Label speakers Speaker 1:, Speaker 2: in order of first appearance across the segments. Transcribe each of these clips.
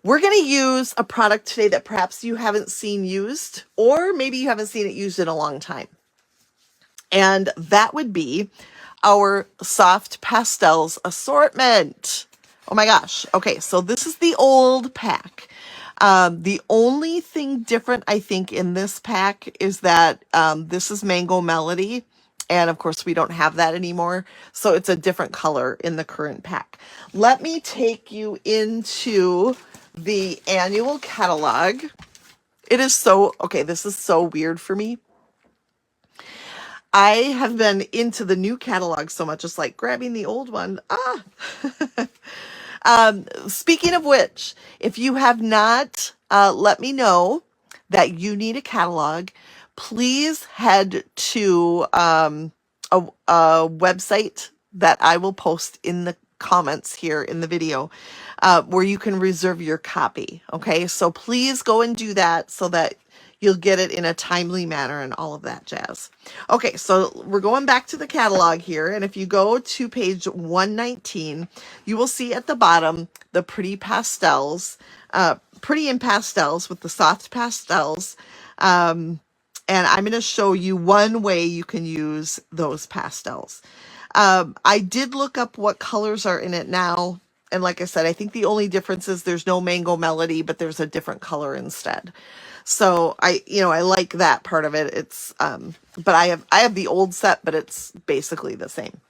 Speaker 1: We're going to use a product today that perhaps you haven't seen used, or maybe you haven't seen it used in a long time. And that would be our soft pastels assortment. Oh my gosh. Okay, so this is the old pack. The only thing different, I think, in this pack is that this is Mango Melody. And of course, we don't have that anymore. So it's a different color in the current pack. Let me take you into the annual catalog. It is so, okay, this is so weird for me. I have been into the new catalog so much, it's like grabbing the old one. Speaking of which, if you have not let me know that you need a catalog, please head to a website that I will post in the comments here in the video where you can reserve your copy. Okay, so please go and do that so that you'll get it in a timely manner and all of that jazz. Okay, so we're going back to the catalog here. And if you go to page 119, you will see at the bottom the pretty pastels, pretty in pastels with the soft pastels. And I'm going to show you one way you can use those pastels. I did look up what colors are in it now. And like I said, I think the only difference is there's no Mango Melody, but there's a different color instead. So I like that part of it. It's, but I have the old set, but it's basically the same.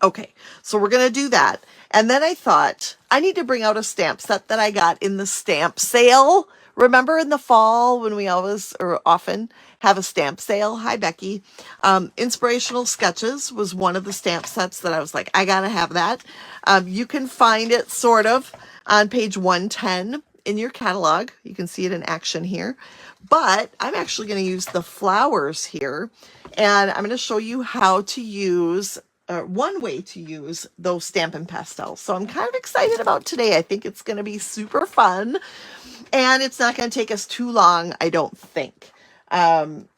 Speaker 1: Okay, so we're going to do that. And then I thought I need to bring out a stamp set that I got in the stamp sale. Remember in the fall when we always or often have a stamp sale? Hi, Becky. Inspirational Sketches was one of the stamp sets that I was like, I got to have that. You can find it sort of on page 110 in your catalog. You can see it in action here. But I'm actually going to use the flowers here. And I'm going to show you how to use one way to use those Stampin' Pastels. So I'm kind of excited about today. I think it's going to be super fun. And it's not going to take us too long, I don't think. And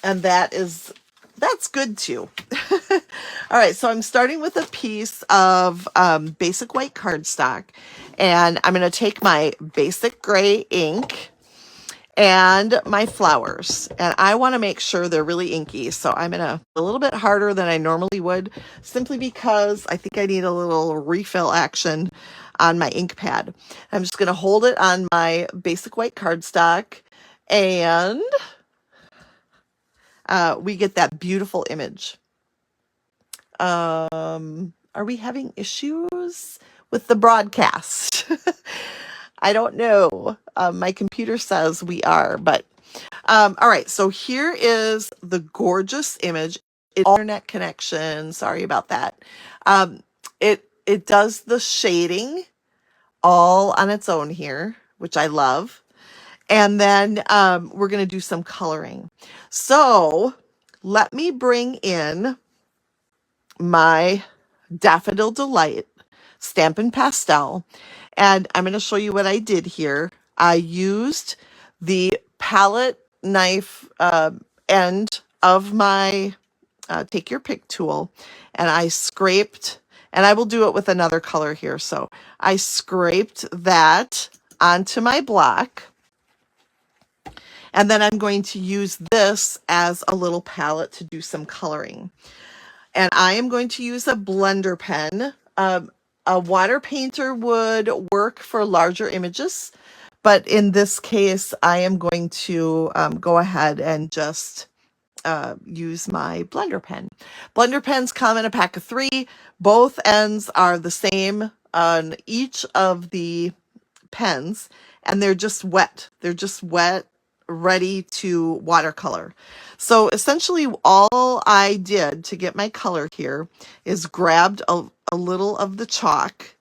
Speaker 1: that's good too. All right, so I'm starting with a piece of basic white cardstock. And I'm going to take my basic gray ink and my flowers, and I want to make sure they're really inky, so I'm gonna a little bit harder than I normally would, simply because I think I need a little refill action on my ink pad. I'm just gonna hold it on my basic white cardstock, and we get that beautiful image. Are we having issues with the broadcast? I don't know. My computer says we are, but all right. So here is the gorgeous image. It's internet connection. Sorry about that. It does the shading all on its own here, which I love. And then we're going to do some coloring. So let me bring in my Daffodil Delight Stampin' Pastel. And I'm going to show you what I did here. I used the palette knife end of my take your pick tool, and I scraped, and I will do it with another color here. So I scraped that onto my block, and then I'm going to use this as a little palette to do some coloring. And I am going to use a blender pen. A water painter would work for larger images, but in this case, I am going to go ahead and just use my blender pen. Blender pens come in a pack of 3. Both ends are the same on each of the pens, and they're just wet. They're just wet, ready to watercolor. So essentially all I did to get my color here is grabbed a little of the chalk.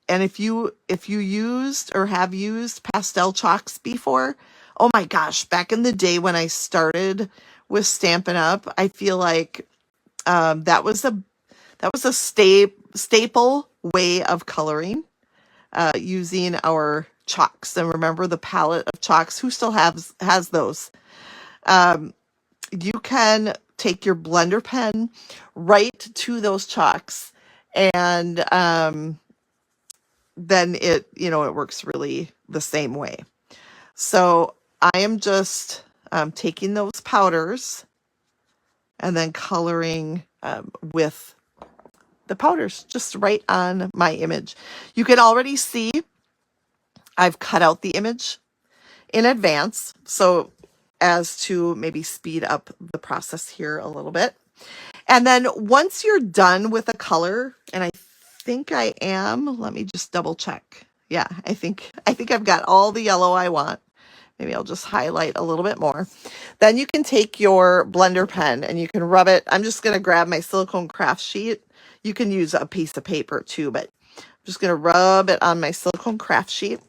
Speaker 1: And if you used or have used pastel chalks before, oh my gosh, back in the day when I started with Stampin' Up, I feel like that was a staple way of coloring, using our chalks. And remember the palette of chalks? Who still has those? You can take your blender pen right to those chalks and then it, you know, it works really the same way. So I am just taking those powders and then coloring with the powders just right on my image. You can already see I've cut out the image in advance, so as to maybe speed up the process here a little bit. And then once you're done with a color, and I think I am, let me just double check. Yeah, I think I've got all the yellow I want. Maybe I'll just highlight a little bit more. Then you can take your blender pen and you can rub it. I'm just going to grab my silicone craft sheet. You can use a piece of paper too, but I'm just going to rub it on my silicone craft sheet.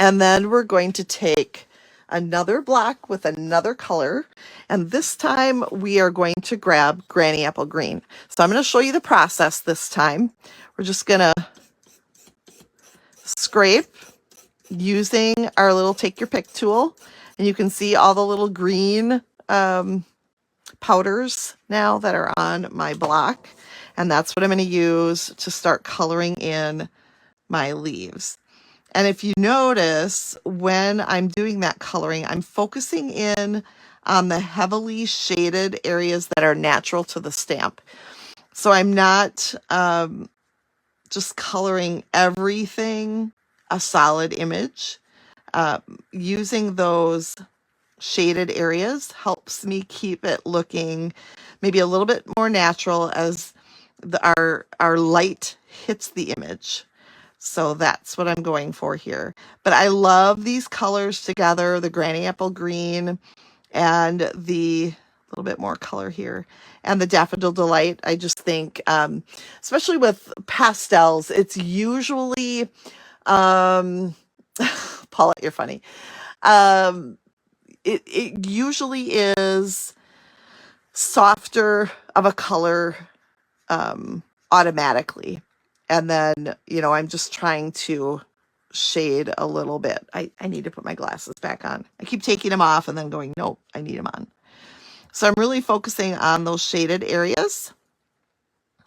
Speaker 1: And then we're going to take another block with another color. And this time we are going to grab Granny Apple Green. So I'm going to show you the process this time. We're just going to scrape using our little take your pick tool. And you can see all the little green powders now that are on my block. And that's what I'm going to use to start coloring in my leaves. And if you notice, when I'm doing that coloring, I'm focusing in on the heavily shaded areas that are natural to the stamp. So I'm not just coloring everything a solid image. Using those shaded areas helps me keep it looking maybe a little bit more natural as our light hits the image. So that's what I'm going for here. But I love these colors together, the Granny Apple Green and the little bit more color here and the Daffodil Delight. I just think, especially with pastels, it's usually, Paulette, you're funny. It usually is softer of a color automatically. And then, you know, I'm just trying to shade a little bit. I need to put my glasses back on. I keep taking them off and then going, nope, I need them on. So I'm really focusing on those shaded areas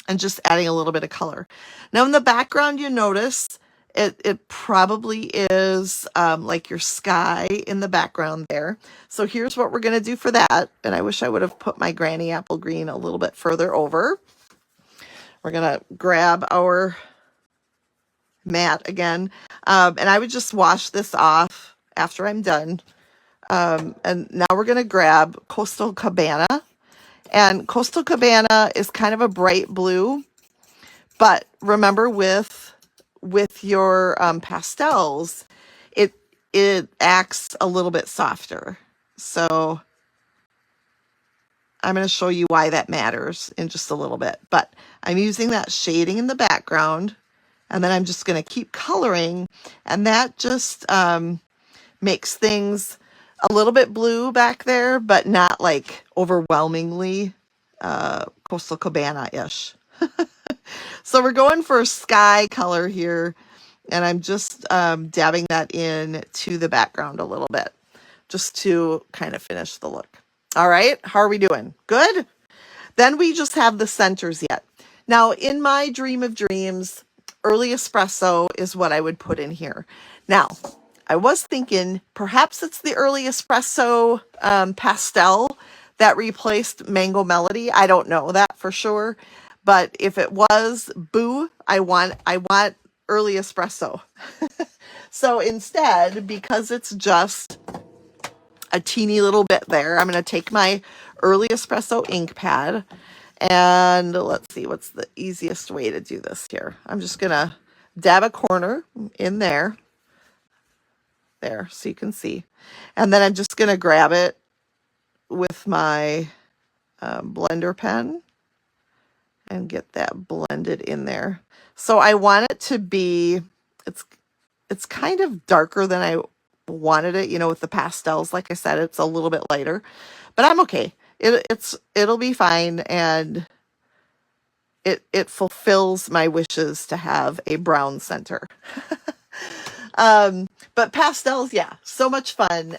Speaker 1: and just adding a little bit of color. Now in the background, you notice it probably is like your sky in the background there. So here's what we're going to do for that. And I wish I would have put my Granny Apple Green a little bit further over. We're going to grab our mat again. And I would just wash this off after I'm done. And now we're going to grab Coastal Cabana. And Coastal Cabana is kind of a bright blue. But remember with your pastels, it acts a little bit softer. So I'm going to show you why that matters in just a little bit. But I'm using that shading in the background. And then I'm just going to keep coloring. And that just makes things a little bit blue back there, but not like overwhelmingly Coastal Cabana-ish. So we're going for a sky color here. And I'm just dabbing that in to the background a little bit, just to kind of finish the look. All right, how are we doing? Good? Then we just have the centers yet. Now, in my dream of dreams, early espresso is what I would put in here. Now, I was thinking perhaps it's the early espresso pastel that replaced Mango Melody. I don't know that for sure. But if it was, boo, I want early espresso. So instead, because it's just a teeny little bit there, I'm going to take my early espresso ink pad and let's see what's the easiest way to do this here. I'm just going to dab a corner in there, so you can see. And then I'm just going to grab it with my blender pen and get that blended in there. So I want it to be, it's kind of darker than I wanted it, you know, with the pastels. Like I said, it's a little bit lighter, but I'm okay. It'll be fine, and it fulfills my wishes to have a brown center. But pastels, yeah, so much fun.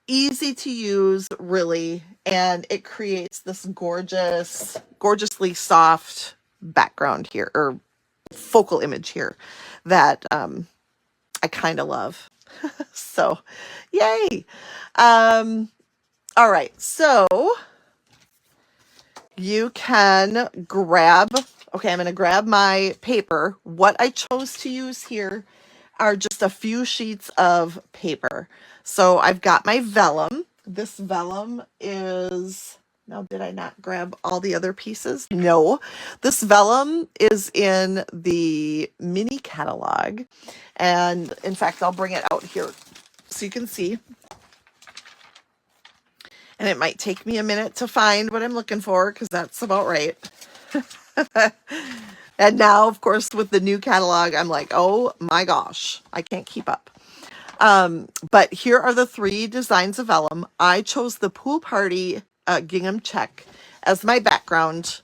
Speaker 1: Easy to use, really, and it creates this gorgeously soft background here, or focal image here that I kind of love. So, yay. All right. So you can grab, okay, I'm going to grab my paper. What I chose to use here are just a few sheets of paper. So I've got my vellum. This vellum is, now did I not grab all the other pieces? No. This vellum is in the mini catalog. And in fact, I'll bring it out here so you can see. And it might take me a minute to find what I'm looking for because that's about right. And now, of course, with the new catalog, I'm like, oh my gosh, I can't keep up. But here are the 3 designs of vellum. I chose the pool party gingham check as my background.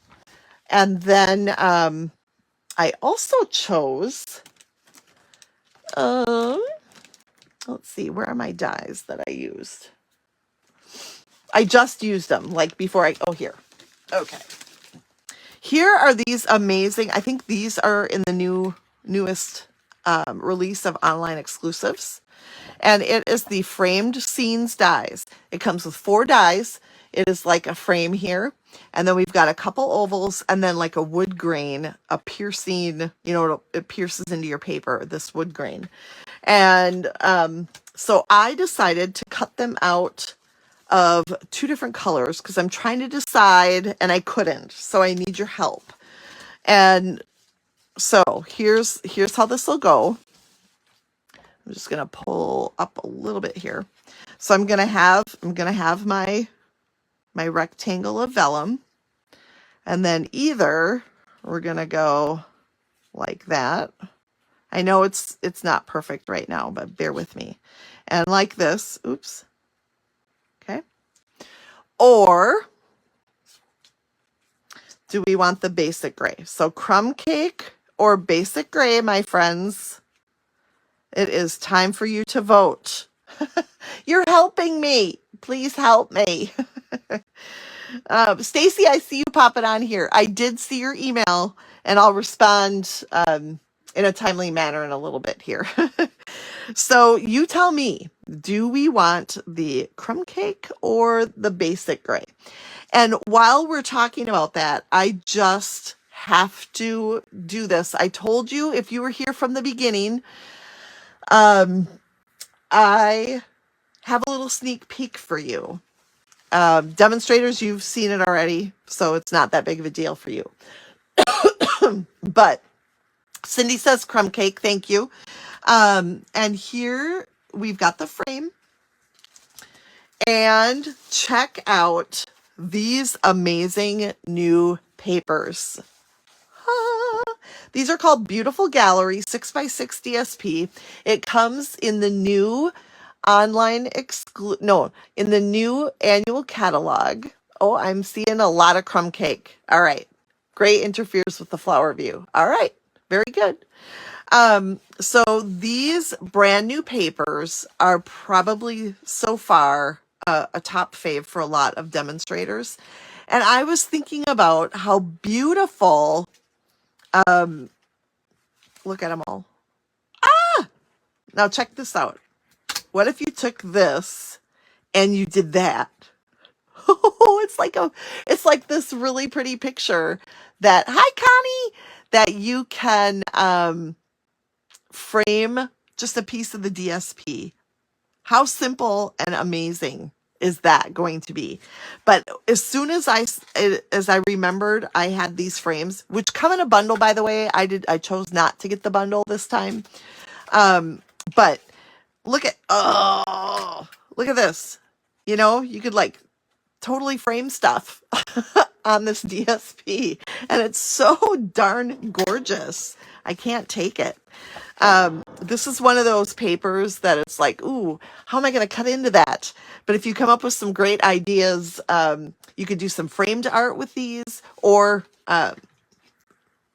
Speaker 1: And then I also chose, let's see, where are my dyes that I used? I just used them like before oh, here. Okay. Here are these amazing, I think these are in the newest release of online exclusives. And it is the framed scenes dies. It comes with 4 dies. It is like a frame here. And then we've got a couple ovals and then like a wood grain, a piercing, you know, it pierces into your paper, this wood grain. And so I decided to cut them out of 2 different colors because I'm trying to decide and I couldn't. So I need your help. And so here's how this will go. I'm just going to pull up a little bit here. So I'm going to have my rectangle of vellum, and then either we're going to go like that. I know it's not perfect right now, but bear with me. And like this, oops. Okay. Or do we want the basic gray? So crumb cake or basic gray, my friends? It is time for you to vote. You're helping me. Please help me. Stacy, I see you popping on here. I did see your email, and I'll respond in a timely manner in a little bit here. So you tell me, do we want the crumb cake or the basic gray? And while we're talking about that, I just have to do this. I told you, if you were here from the beginning, I have a little sneak peek for you. Demonstrators, you've seen it already, so it's not that big of a deal for you. But Cindy says crumb cake, thank you. And here we've got the frame. And check out these amazing new papers. These are called Beautiful Gallery 6x6 DSP. It comes in the new in the new annual catalog. Oh, I'm seeing a lot of crumb cake. All right. Gray interferes with the flower view. All right. Very good. So these brand new papers are probably so far a top fave for a lot of demonstrators. And I was thinking about how beautiful, look at them all. Now check this out. What if you took this and you did that? Oh, it's like this really pretty picture that, hi Connie, that you can frame just a piece of the DSP. How simple and amazing is that going to be? But as soon as I remembered I had these frames, which come in a bundle, by the way, I chose not to get the bundle this time. But look at this. You know, you could like totally frame stuff on this DSP, and it's so darn gorgeous. I can't take it. This is one of those papers that it's like, ooh, how am I going to cut into that? But if you come up with some great ideas, you could do some framed art with these, or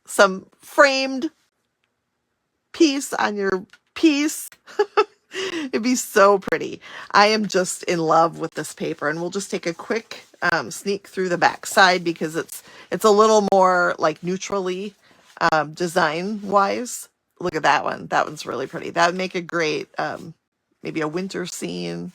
Speaker 1: some framed piece on your piece. It'd be so pretty. I am just in love with this paper, and we'll just take a quick sneak through the back side because it's a little more like neutrally design wise. Look at that one. That one's really pretty. That would make a great, maybe a winter scene.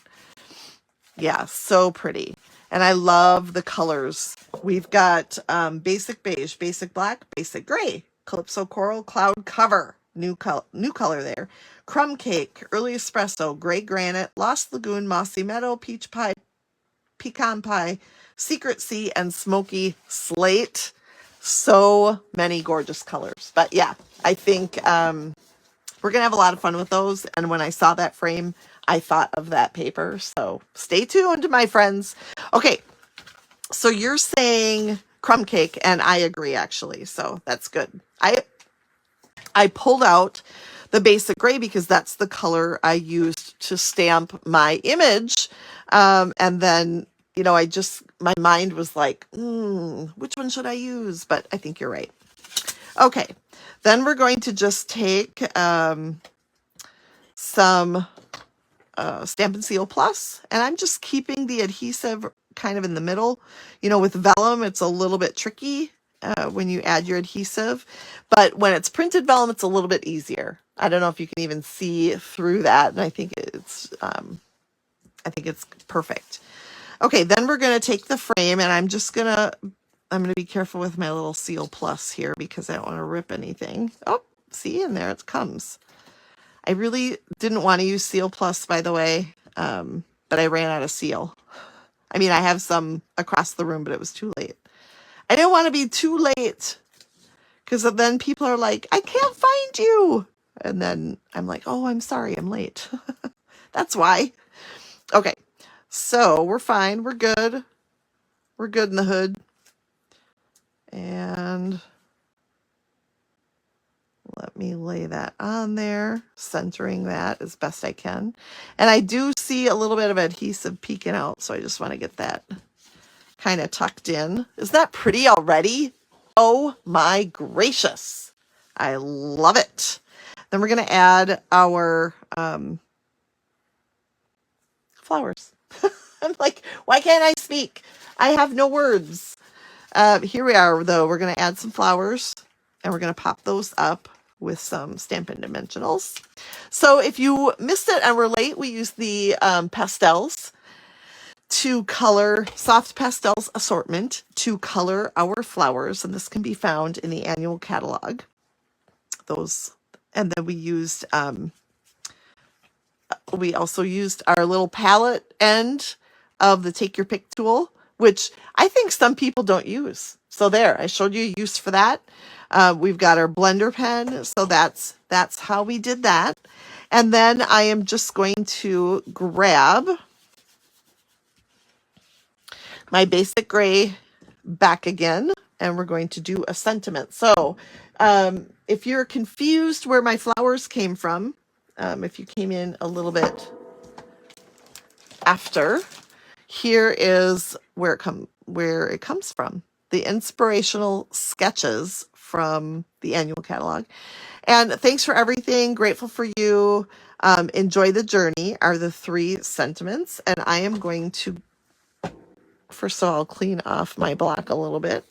Speaker 1: Yeah, so pretty. And I love the colors. We've got basic beige, basic black, basic gray, Calypso coral, cloud cover, new color there. Crumb cake, early espresso, gray granite, lost lagoon, mossy meadow, peach pie, pecan pie, secret sea, and smoky slate. So many gorgeous colors. But yeah, I think we're going to have a lot of fun with those. And when I saw that frame, I thought of that paper. So stay tuned, my friends. Okay, so you're saying crumb cake, and I agree, actually. So that's good. I pulled out the basic gray because that's the color I used to stamp my image. And then, you know, my mind was like, which one should I use? But I think you're right. Okay, then we're going to just take some Stampin' Seal Plus, and I'm just keeping the adhesive kind of in the middle. You know, with vellum, it's a little bit tricky when you add your adhesive, but when it's printed vellum, it's a little bit easier. I don't know if you can even see through that, and I think it's perfect. Okay, then we're going to take the frame, and I'm going to be careful with my little Seal Plus here because I don't want to rip anything. Oh, see, and there it comes. I really didn't want to use Seal Plus, by the way, but I ran out of seal. I mean, I have some across the room, but it was too late. I didn't want to be too late because then people are like, I can't find you. And then I'm like, oh, I'm sorry, I'm late. That's why. Okay, so we're fine. We're good. We're good in the hood. And let me lay that on there, centering that as best I can. And I do see a little bit of adhesive peeking out, so I just want to get that kind of tucked in. Isn't that pretty already? Oh my gracious. I love it. Then we're going to add our flowers. I'm like, why can't I speak? I have no words. Here we are, though. We're going to add some flowers, and we're going to pop those up with some Stampin' Dimensionals. So if you missed it and were late, we used the pastels to color, soft pastels assortment to color our flowers, and this can be found in the annual catalog. Those, and then we also used our little palette end of the Take Your Pick tool, which I think some people don't use. So there, I showed you a use for that. We've got our blender pen, so that's how we did that. And then I am just going to grab my basic gray back again, and we're going to do a sentiment. So if you're confused where my flowers came from, if you came in a little bit after, here is where it comes from. The inspirational sketches from the annual catalog. And thanks for everything. Grateful for you. Enjoy the journey are the 3 sentiments. And I am going to, first of all, clean off my block a little bit.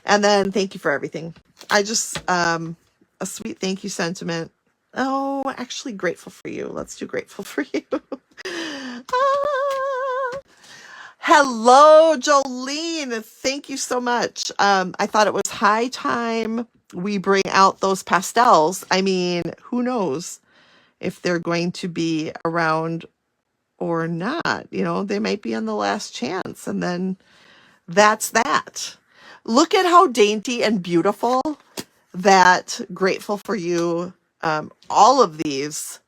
Speaker 1: And then thank you for everything. I just, a sweet thank you sentiment. Oh, actually grateful for you. Let's do grateful for you. Hello, Jolene. Thank you so much. I thought it was high time we bring out those pastels. I mean, who knows if they're going to be around or not. You know, they might be on the last chance, and then that's that. Look at how dainty and beautiful that Grateful for You, all of these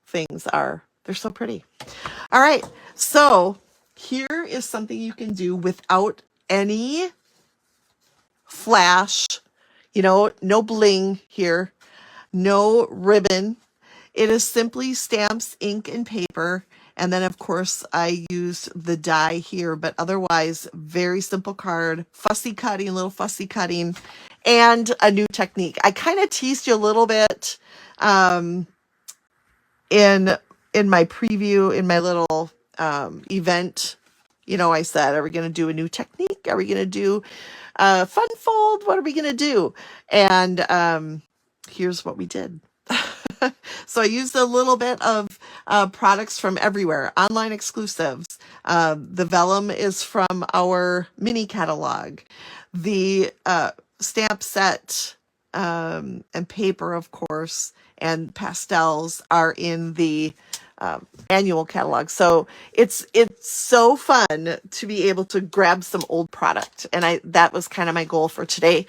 Speaker 1: things are. They're so pretty. All right, so here is something you can do without any flash, you know, no bling here, no ribbon. It is simply stamps, ink, and paper. And then, of course, I used the die here, but otherwise, very simple card, little fussy cutting, and a new technique. I kind of teased you a little bit in my preview, in my little event, I said, are we going to do a new technique? Are we going to do fun fold? What are we going to do? And here's what we did. So I used a little bit of products from everywhere, online exclusives. The vellum is from our mini catalog. The stamp set and paper, of course, and pastels are in the annual catalog. So it's so fun to be able to grab some old product, and that was kind of my goal for today.